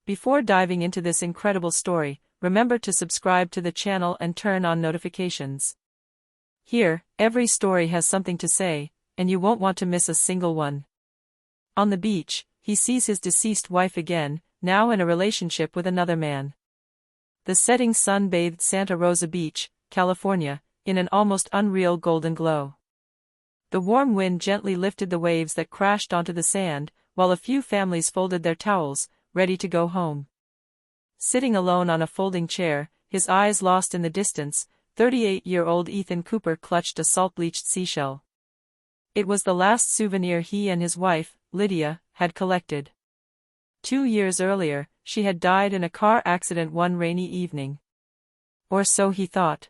Before diving into this incredible story, remember to subscribe to the channel and turn on notifications. Here, every story has something to say, and you won't want to miss a single one. On the beach, he sees his deceased wife again, now in a relationship with another man. The setting sun bathed Santa Rosa Beach, California, in an almost unreal golden glow. The warm wind gently lifted the waves that crashed onto the sand, while a few families folded their towels, ready to go home. Sitting alone on a folding chair, his eyes lost in the distance, 38-year-old Ethan Cooper clutched a salt-bleached seashell. It was the last souvenir he and his wife, Lydia, had collected. 2 years earlier, she had died in a car accident one rainy evening. Or so he thought.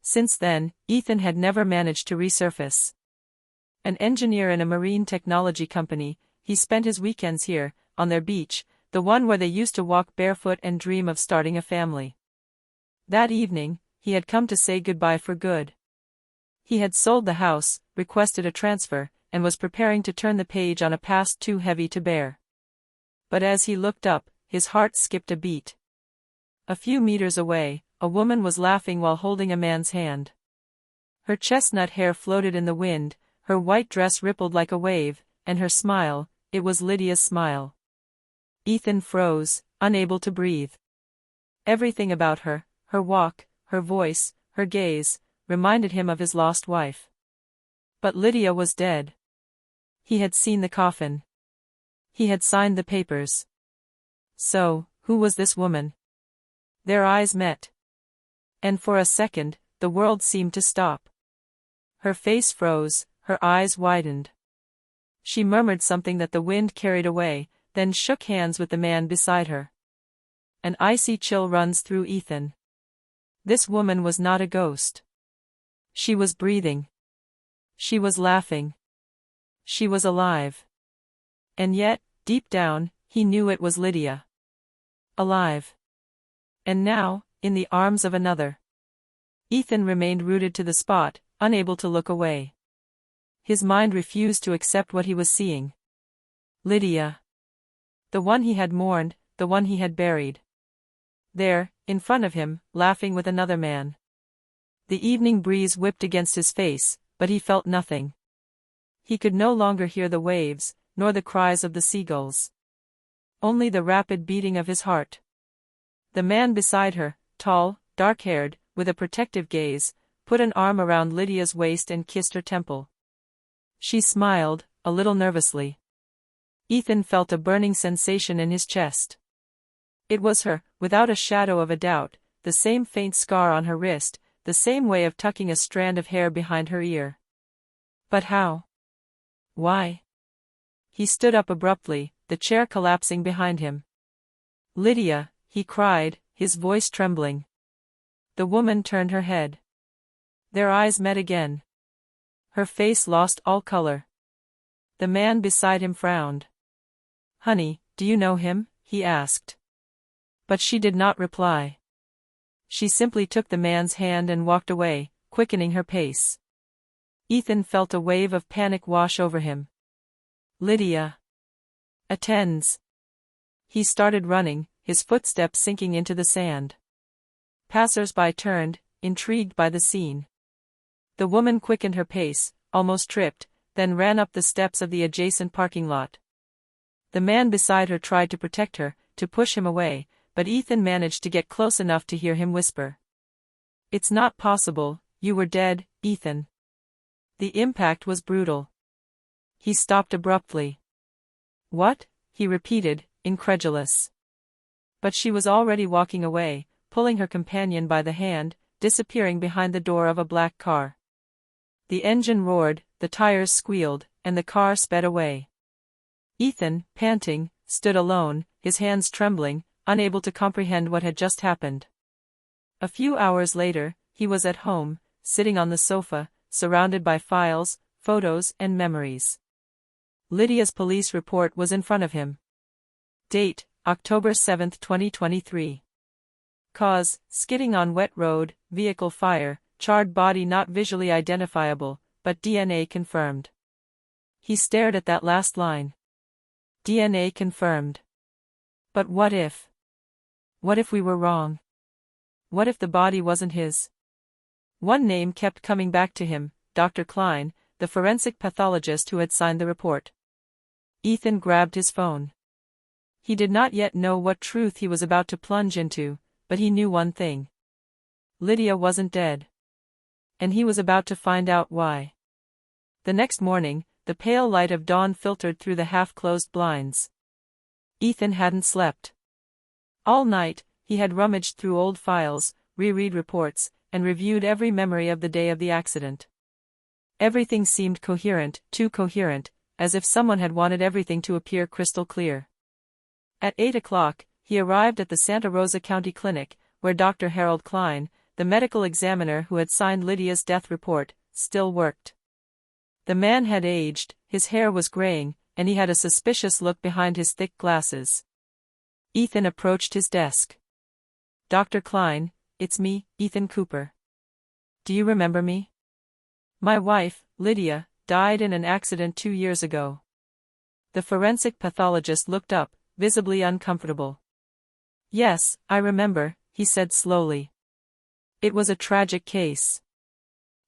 Since then, Ethan had never managed to resurface. An engineer in a marine technology company, he spent his weekends here, on their beach, the one where they used to walk barefoot and dream of starting a family. That evening, he had come to say goodbye for good. He had sold the house, requested a transfer, and was preparing to turn the page on a past too heavy to bear. But as he looked up, his heart skipped a beat. A few meters away, a woman was laughing while holding a man's hand. Her chestnut hair floated in the wind, her white dress rippled like a wave, and her smile, it was Lydia's smile. Ethan froze, unable to breathe. Everything about her, her walk, her voice, her gaze, reminded him of his lost wife. But Lydia was dead. He had seen the coffin. He had signed the papers. So, who was this woman? Their eyes met. And for a second, the world seemed to stop. Her face froze, her eyes widened. She murmured something that the wind carried away, then shook hands with the man beside her. An icy chill runs through Ethan. This woman was not a ghost. She was breathing. She was laughing. She was alive. And yet, deep down, he knew it was Lydia. Alive. And now, in the arms of another. Ethan remained rooted to the spot, unable to look away. His mind refused to accept what he was seeing. Lydia. The one he had mourned, the one he had buried. There, in front of him, laughing with another man. The evening breeze whipped against his face, but he felt nothing. He could no longer hear the waves, nor the cries of the seagulls. Only the rapid beating of his heart. The man beside her, tall, dark-haired, with a protective gaze, put an arm around Lydia's waist and kissed her temple. She smiled, a little nervously. Ethan felt a burning sensation in his chest. It was her, without a shadow of a doubt, the same faint scar on her wrist, the same way of tucking a strand of hair behind her ear. But how? Why? He stood up abruptly, the chair collapsing behind him. Lydia, he cried, his voice trembling. The woman turned her head. Their eyes met again. Her face lost all color. The man beside him frowned. "Honey, do you know him?" he asked. But she did not reply. She simply took the man's hand and walked away, quickening her pace. Ethan felt a wave of panic wash over him. Lydia. Attends. He started running, his footsteps sinking into the sand. Passers-by turned, intrigued by the scene. The woman quickened her pace, almost tripped, then ran up the steps of the adjacent parking lot. The man beside her tried to protect her, to push him away, but Ethan managed to get close enough to hear him whisper. "It's not possible, you were dead, Ethan." The impact was brutal. He stopped abruptly. "What?" he repeated, incredulous. But she was already walking away, pulling her companion by the hand, disappearing behind the door of a black car. The engine roared, the tires squealed, and the car sped away. Ethan, panting, stood alone, his hands trembling, unable to comprehend what had just happened. A few hours later, he was at home, sitting on the sofa, surrounded by files, photos, and memories. Lydia's police report was in front of him. Date, October 7, 2023. Cause, skidding on wet road, vehicle fire, charred body not visually identifiable, but DNA confirmed. He stared at that last line. DNA confirmed. But what if? What if we were wrong? What if the body wasn't his? One name kept coming back to him, Dr. Klein, the forensic pathologist who had signed the report. Ethan grabbed his phone. He did not yet know what truth he was about to plunge into, but he knew one thing. Lydia wasn't dead. And he was about to find out why. The next morning, the pale light of dawn filtered through the half-closed blinds. Ethan hadn't slept. All night, he had rummaged through old files, reread reports, and reviewed every memory of the day of the accident. Everything seemed coherent, too coherent, as if someone had wanted everything to appear crystal clear. At 8 o'clock, he arrived at the Santa Rosa County Clinic, where Dr. Harold Klein, the medical examiner who had signed Lydia's death report, still worked. The man had aged, his hair was graying, and he had a suspicious look behind his thick glasses. Ethan approached his desk. "Dr. Klein, it's me, Ethan Cooper. Do you remember me? My wife, Lydia, died in an accident 2 years ago." The forensic pathologist looked up, visibly uncomfortable. "Yes, I remember," he said slowly. "It was a tragic case.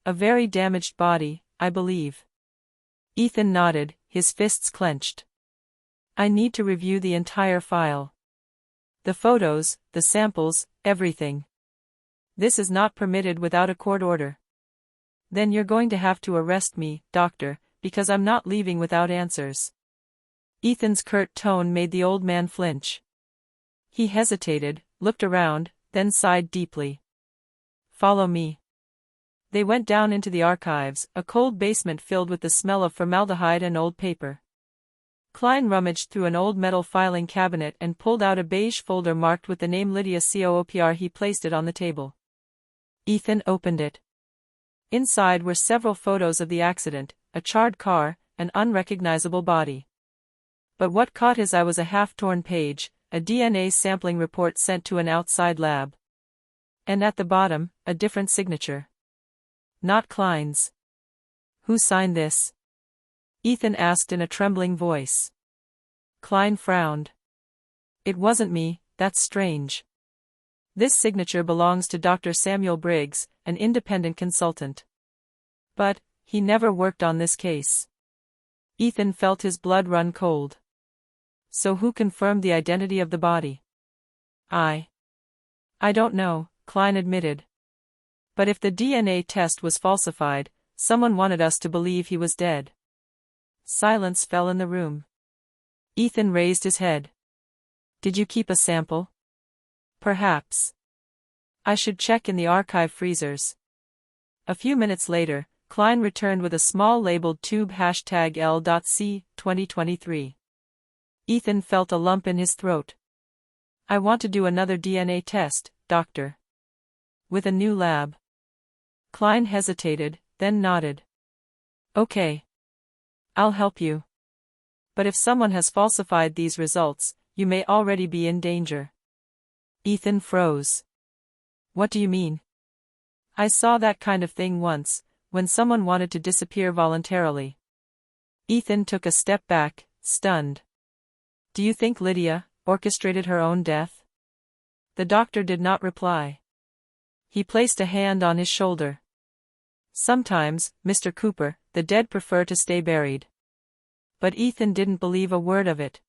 A very damaged body, I believe." Ethan nodded, his fists clenched. "I need to review the entire file. The photos, the samples, everything. This is not permitted without a court order." "Then you're going to have to arrest me, doctor, because I'm not leaving without answers." Ethan's curt tone made the old man flinch. He hesitated, looked around, then sighed deeply. "Follow me." They went down into the archives, a cold basement filled with the smell of formaldehyde and old paper. Klein rummaged through an old metal filing cabinet and pulled out a beige folder marked with the name Lydia Coopr. He placed it on the table. Ethan opened it. Inside were several photos of the accident, a charred car, an unrecognizable body. But what caught his eye was a half-torn page, a DNA sampling report sent to an outside lab. And at the bottom, a different signature. Not Klein's. "Who signed this?" Ethan asked in a trembling voice. Klein frowned. "It wasn't me, that's strange. This signature belongs to Dr. Samuel Briggs, an independent consultant. But, he never worked on this case." Ethan felt his blood run cold. "So who confirmed the identity of the body?" I don't know," Klein admitted. "But if the DNA test was falsified, someone wanted us to believe he was dead." Silence fell in the room. Ethan raised his head. "Did you keep a sample?" "Perhaps. I should check in the archive freezers." A few minutes later, Klein returned with a small labeled tube #L.C. 2023. Ethan felt a lump in his throat. "I want to do another DNA test, doctor." "With a new lab?" Klein hesitated, then nodded. "Okay. I'll help you. But if someone has falsified these results, you may already be in danger." Ethan froze. "What do you mean?" "I saw that kind of thing once, when someone wanted to disappear voluntarily." Ethan took a step back, stunned. "Do you think Lydia orchestrated her own death?" The doctor did not reply. He placed a hand on his shoulder. "Sometimes, Mr. Cooper, the dead prefer to stay buried." But Ethan didn't believe a word of it.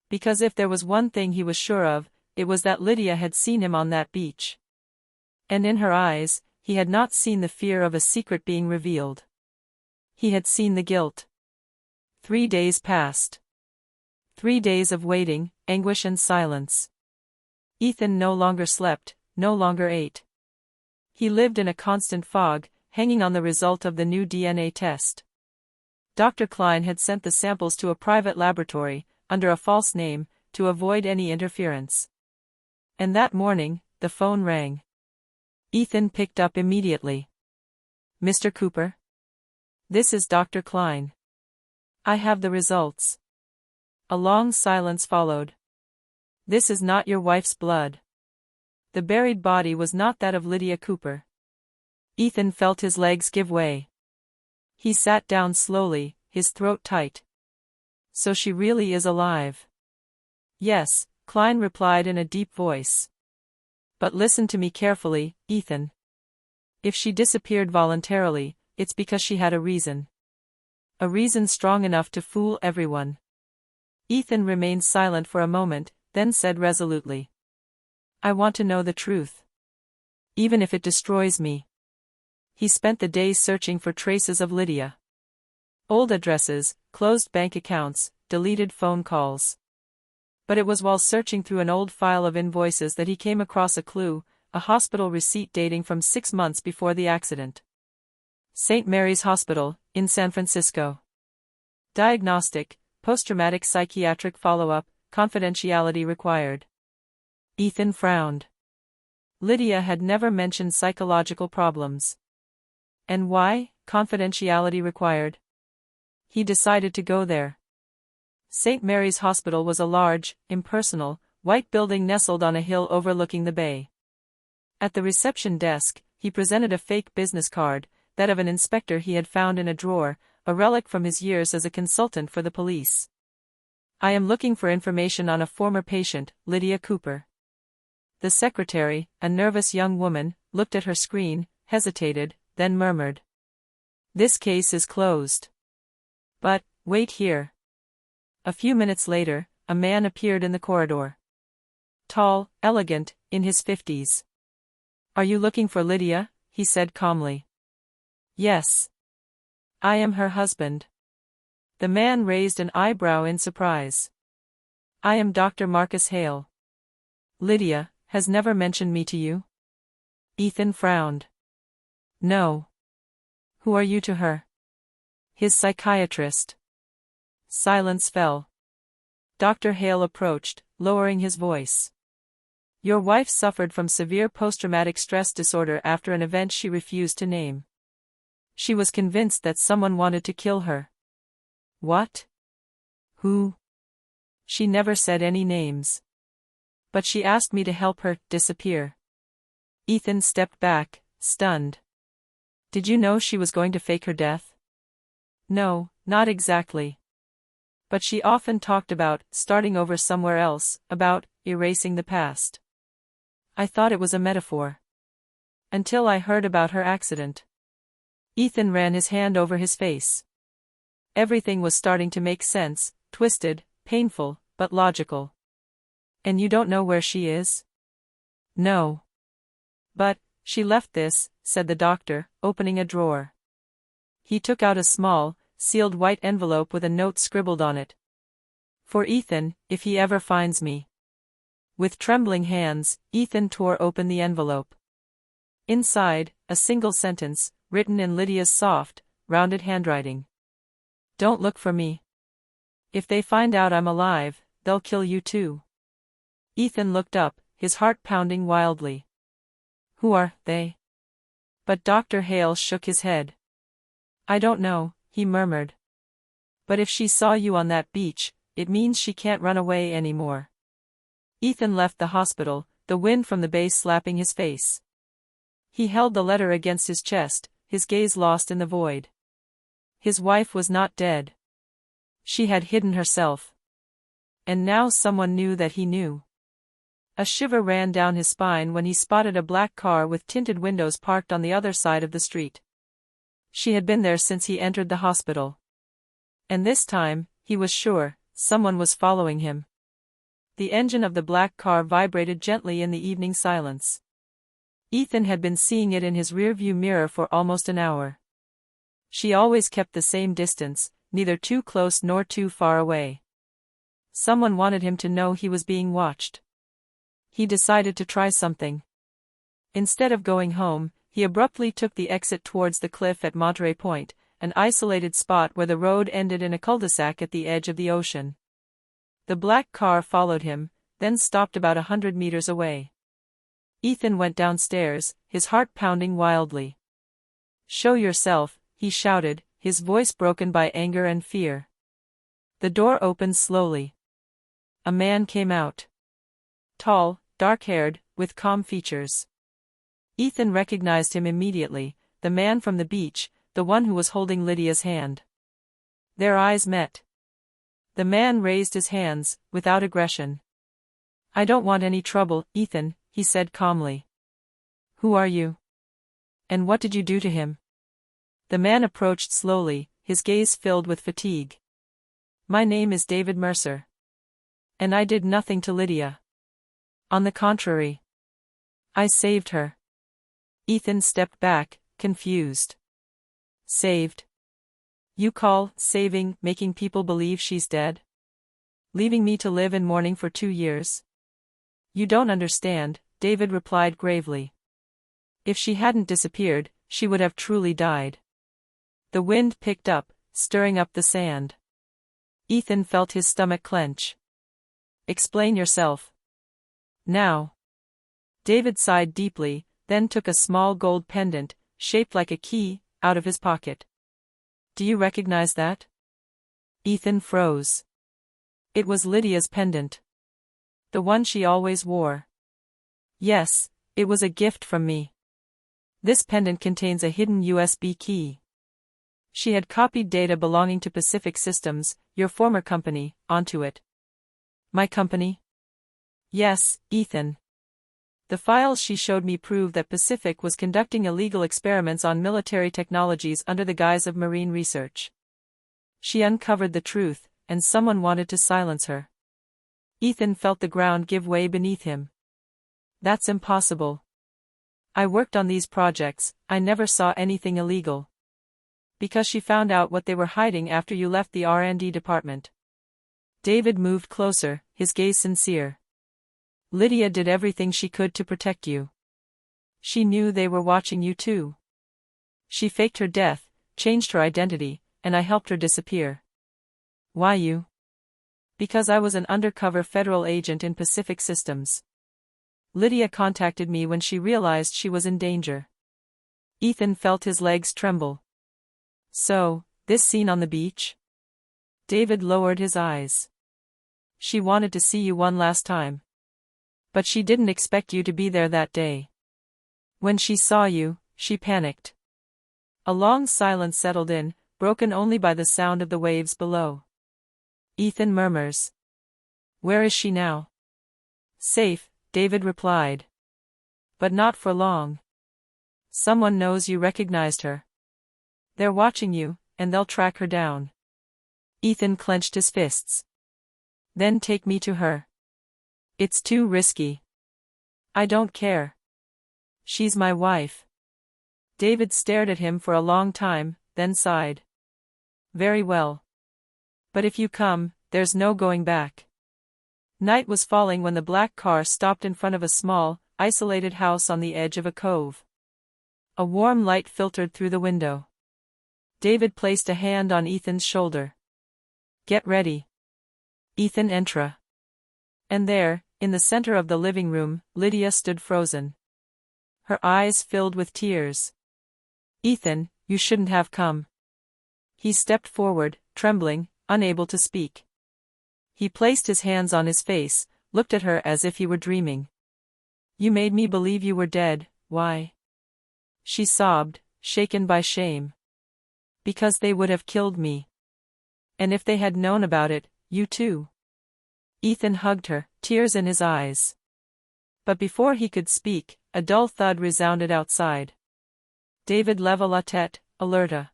Because if there was one thing he was sure of, it was that Lydia had seen him on that beach. And in her eyes, he had not seen the fear of a secret being revealed. He had seen the guilt. 3 days passed. 3 days of waiting, anguish and silence. Ethan no longer slept, no longer ate. He lived in a constant fog, hanging on the result of the new DNA test. Dr. Klein had sent the samples to a private laboratory, under a false name, to avoid any interference. And that morning, the phone rang. Ethan picked up immediately. "Mr. Cooper? This is Dr. Klein. I have the results." A long silence followed. "This is not your wife's blood. The buried body was not that of Lydia Cooper." Ethan felt his legs give way. He sat down slowly, his throat tight. "So she really is alive." "Yes, Klein replied in a deep voice. But listen to me carefully, Ethan. If she disappeared voluntarily, it's because she had a reason. A reason strong enough to fool everyone. Ethan remained silent for a moment, then said resolutely. I want to know the truth. Even if it destroys me. He spent the day searching for traces of Lydia. Old addresses, closed bank accounts, deleted phone calls. But it was while searching through an old file of invoices that he came across a clue, a hospital receipt dating from 6 months before the accident. St. Mary's Hospital, in San Francisco. Diagnostic, post-traumatic psychiatric follow-up, confidentiality required. Ethan frowned. Lydia had never mentioned psychological problems. And why, confidentiality required? He decided to go there. St. Mary's Hospital was a large, impersonal, white building nestled on a hill overlooking the bay. At the reception desk, he presented a fake business card, that of an inspector he had found in a drawer, a relic from his years as a consultant for the police. I am looking for information on a former patient, Lydia Cooper. The secretary, a nervous young woman, looked at her screen, hesitated, then murmured. This case is closed. But, wait here. A few minutes later, a man appeared in the corridor. Tall, elegant, in his 50s. Are you looking for Lydia? He said calmly. Yes. I am her husband. The man raised an eyebrow in surprise. I am Dr. Marcus Hale. Lydia has never mentioned me to you? Ethan frowned. No. Who are you to her? His psychiatrist. Silence fell. Dr. Hale approached, lowering his voice. Your wife suffered from severe post-traumatic stress disorder after an event she refused to name. She was convinced that someone wanted to kill her. What? Who? She never said any names. But she asked me to help her disappear. Ethan stepped back, stunned. Did you know she was going to fake her death? No, not exactly. But she often talked about starting over somewhere else, about erasing the past. I thought it was a metaphor. Until I heard about her accident. Ethan ran his hand over his face. Everything was starting to make sense, twisted, painful, but logical. And you don't know where she is? No. But, she left this, said the doctor, opening a drawer. He took out a small, sealed white envelope with a note scribbled on it. For Ethan, if he ever finds me. With trembling hands, Ethan tore open the envelope. Inside, a single sentence, written in Lydia's soft, rounded handwriting. Don't look for me. If they find out I'm alive, they'll kill you too. Ethan looked up, his heart pounding wildly. Who are they? But Dr. Hale shook his head. I don't know, he murmured. But if she saw you on that beach, it means she can't run away anymore. Ethan left the hospital, the wind from the bay slapping his face. He held the letter against his chest, his gaze lost in the void. His wife was not dead. She had hidden herself. And now someone knew that he knew. A shiver ran down his spine when he spotted a black car with tinted windows parked on the other side of the street. She had been there since he entered the hospital. And this time, he was sure, someone was following him. The engine of the black car vibrated gently in the evening silence. Ethan had been seeing it in his rearview mirror for almost an hour. She always kept the same distance, neither too close nor too far away. Someone wanted him to know he was being watched. He decided to try something. Instead of going home, he abruptly took the exit towards the cliff at Monterey Point, an isolated spot where the road ended in a cul-de-sac at the edge of the ocean. The black car followed him, then stopped about 100 meters away. Ethan went downstairs, his heart pounding wildly. Show yourself, he shouted, his voice broken by anger and fear. The door opened slowly. A man came out. Tall, dark-haired, with calm features. Ethan recognized him immediately, the man from the beach, the one who was holding Lydia's hand. Their eyes met. The man raised his hands, without aggression. I don't want any trouble, Ethan, he said calmly. Who are you? And what did you do to him? The man approached slowly, his gaze filled with fatigue. My name is David Mercer. And I did nothing to Lydia. On the contrary. I saved her. Ethan stepped back, confused. Saved? You call saving making people believe she's dead? Leaving me to live in mourning for 2 years? You don't understand, David replied gravely. If she hadn't disappeared, she would have truly died. The wind picked up, stirring up the sand. Ethan felt his stomach clench. Explain yourself. Now. David sighed deeply, then took a small gold pendant, shaped like a key, out of his pocket. Do you recognize that? Ethan froze. It was Lydia's pendant. The one she always wore. Yes, it was a gift from me. This pendant contains a hidden USB key. She had copied data belonging to Pacific Systems, your former company, onto it. My company? Yes, Ethan. The files she showed me prove that Pacific was conducting illegal experiments on military technologies under the guise of marine research. She uncovered the truth, and someone wanted to silence her. Ethan felt the ground give way beneath him. That's impossible. I worked on these projects, I never saw anything illegal. Because she found out what they were hiding after you left the R&D department. David moved closer, his gaze sincere. Lydia did everything she could to protect you. She knew they were watching you too. She faked her death, changed her identity, and I helped her disappear. Why you? Because I was an undercover federal agent in Pacific Systems. Lydia contacted me when she realized she was in danger. Ethan felt his legs tremble. So, this scene on the beach? David lowered his eyes. She wanted to see you one last time. But she didn't expect you to be there that day. When she saw you, she panicked. A long silence settled in, broken only by the sound of the waves below. Ethan murmurs. Where is she now? Safe, David replied. But not for long. Someone knows you recognized her. They're watching you, and they'll track her down. Ethan clenched his fists. Then take me to her. It's too risky. I don't care. She's my wife. David stared at him for a long time, then sighed. Very well. But if you come, there's no going back. Night was falling when the black car stopped in front of a small, isolated house on the edge of a cove. A warm light filtered through the window. David placed a hand on Ethan's shoulder. Get ready. Ethan entra. And there, in the center of the living room, Lydia stood frozen. Her eyes filled with tears. Ethan, you shouldn't have come. He stepped forward, trembling, unable to speak. He placed his hands on his face, looked at her as if he were dreaming. You made me believe you were dead, why? She sobbed, shaken by shame. Because they would have killed me. And if they had known about it, you too. Ethan hugged her, tears in his eyes. But before he could speak, a dull thud resounded outside. David leva la tête, alerta.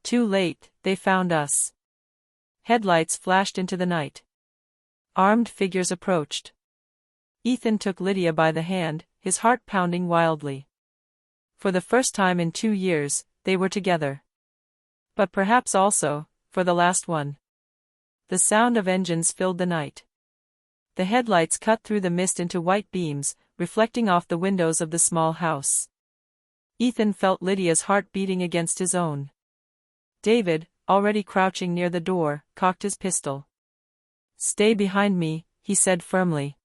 Too late, they found us. Headlights flashed into the night. Armed figures approached. Ethan took Lydia by the hand, his heart pounding wildly. For the first time in 2 years, they were together. But perhaps also, for the last one. The sound of engines filled the night. The headlights cut through the mist into white beams, reflecting off the windows of the small house. Ethan felt Lydia's heart beating against his own. David, already crouching near the door, cocked his pistol. Stay behind me, he said firmly.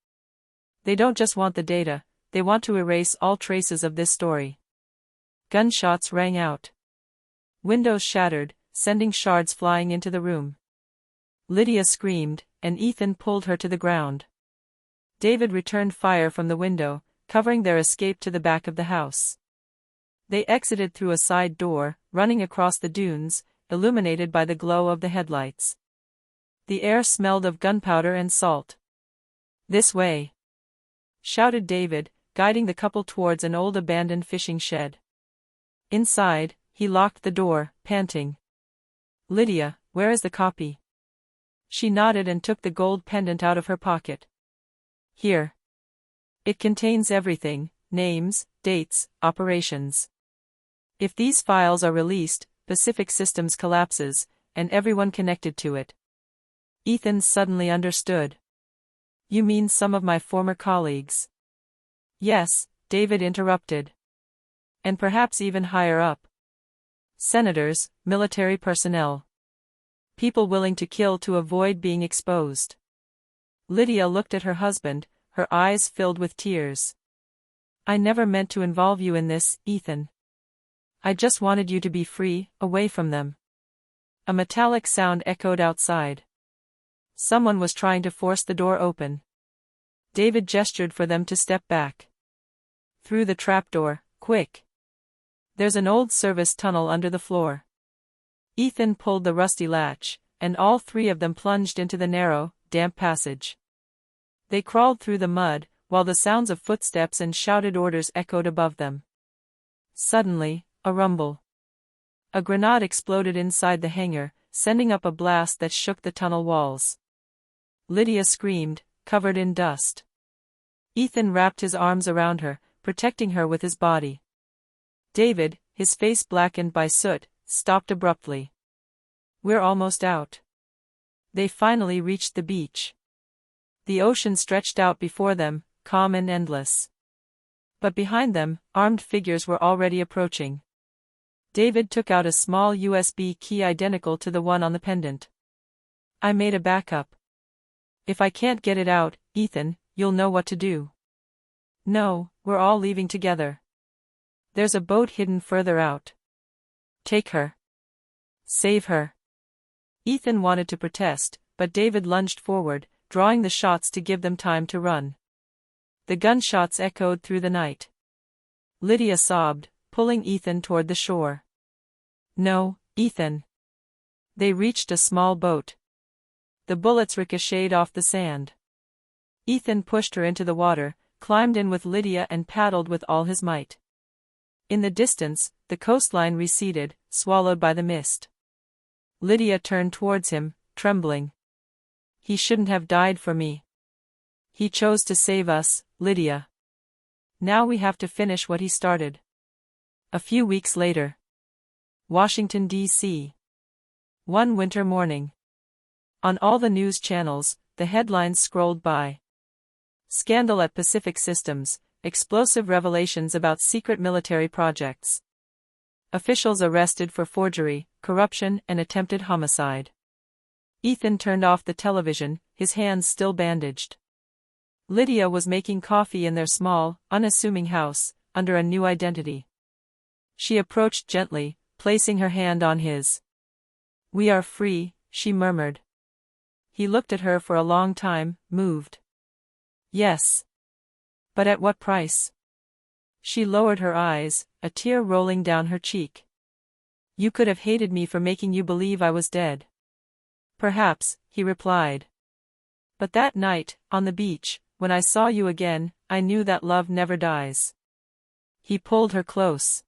They don't just want the data, they want to erase all traces of this story. Gunshots rang out. Windows shattered, sending shards flying into the room. Lydia screamed, and Ethan pulled her to the ground. David returned fire from the window, covering their escape to the back of the house. They exited through a side door, running across the dunes, illuminated by the glow of the headlights. The air smelled of gunpowder and salt. This way, shouted David, guiding the couple towards an old abandoned fishing shed. Inside, he locked the door, panting. Lydia, where is the copy? She nodded and took the gold pendant out of her pocket. Here. It contains everything: names, dates, operations. If these files are released, Pacific Systems collapses, and everyone connected to it. Ethan suddenly understood. You mean some of my former colleagues? Yes, David interrupted. And perhaps even higher up. Senators, military personnel. People willing to kill to avoid being exposed. Lydia looked at her husband, her eyes filled with tears. I never meant to involve you in this, Ethan. I just wanted you to be free, away from them. A metallic sound echoed outside. Someone was trying to force the door open. David gestured for them to step back. Through the trapdoor, quick. There's an old service tunnel under the floor. Ethan pulled the rusty latch, and all three of them plunged into the narrow, damp passage. They crawled through the mud, while the sounds of footsteps and shouted orders echoed above them. Suddenly, a rumble. A grenade exploded inside the hangar, sending up a blast that shook the tunnel walls. Lydia screamed, covered in dust. Ethan wrapped his arms around her, protecting her with his body. David, his face blackened by soot, stopped abruptly. We're almost out. They finally reached the beach. The ocean stretched out before them, calm and endless. But behind them, armed figures were already approaching. David took out a small USB key identical to the one on the pendant. I made a backup. If I can't get it out, Ethan, you'll know what to do. No, we're all leaving together. There's a boat hidden further out. Take her. Save her. Ethan wanted to protest, but David lunged forward, drawing the shots to give them time to run. The gunshots echoed through the night. Lydia sobbed, pulling Ethan toward the shore. No, Ethan. They reached a small boat. The bullets ricocheted off the sand. Ethan pushed her into the water, climbed in with Lydia and paddled with all his might. In the distance, the coastline receded, swallowed by the mist. Lydia turned towards him, trembling. He shouldn't have died for me. He chose to save us, Lydia. Now we have to finish what he started. A few weeks later. Washington, D.C. One winter morning. On all the news channels, the headlines scrolled by. Scandal at Pacific Systems, explosive revelations about secret military projects. Officials arrested for forgery, corruption, and attempted homicide. Ethan turned off the television, his hands still bandaged. Lydia was making coffee in their small, unassuming house, under a new identity. She approached gently, placing her hand on his. We are free, she murmured. He looked at her for a long time, moved. Yes. But at what price? She lowered her eyes, a tear rolling down her cheek. You could have hated me for making you believe I was dead. Perhaps, he replied. But that night, on the beach, when I saw you again, I knew that love never dies. He pulled her close.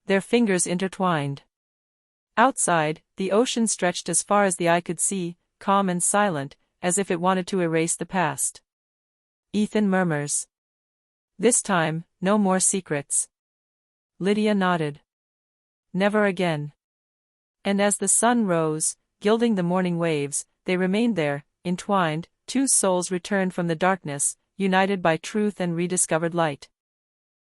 Their fingers intertwined. Outside, the ocean stretched as far as the eye could see, calm and silent, as if it wanted to erase the past. Ethan murmurs. This time, no more secrets. Lydia nodded. Never again. And as the sun rose, gilding the morning waves, they remained there, entwined, two souls returned from the darkness, united by truth and rediscovered light.